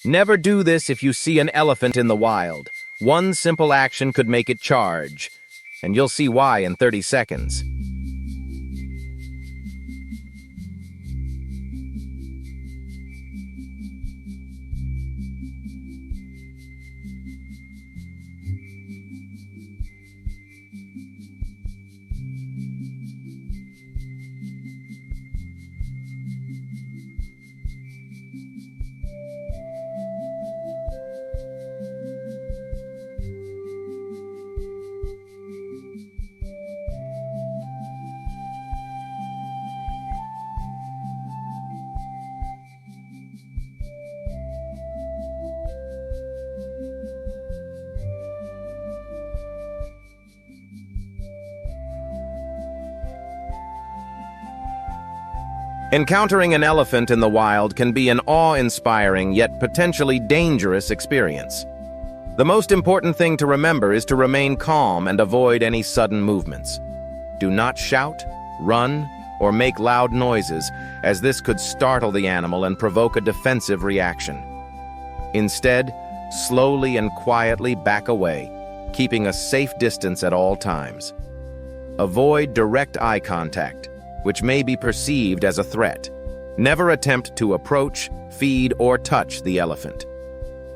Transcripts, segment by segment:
Never do this if you see an elephant in the wild. One simple action could make it charge, and you'll see why in 30 seconds. Encountering an elephant in the wild can be an awe-inspiring yet potentially dangerous experience. The most important thing to remember is to remain calm and avoid any sudden movements. Do not shout, run, or make loud noises, as this could startle the animal and provoke a defensive reaction. Instead, slowly and quietly back away, keeping a safe distance at all times. Avoid direct eye contact, which may be perceived as a threat. Never attempt to approach, feed, or touch the elephant.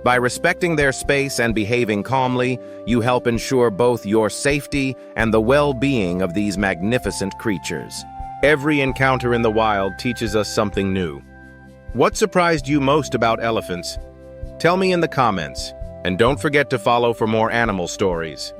By respecting their space and behaving calmly, you help ensure both your safety and the well-being of these magnificent creatures. Every encounter in the wild teaches us something new. What surprised you most about elephants? Tell me in the comments, and don't forget to follow for more animal stories.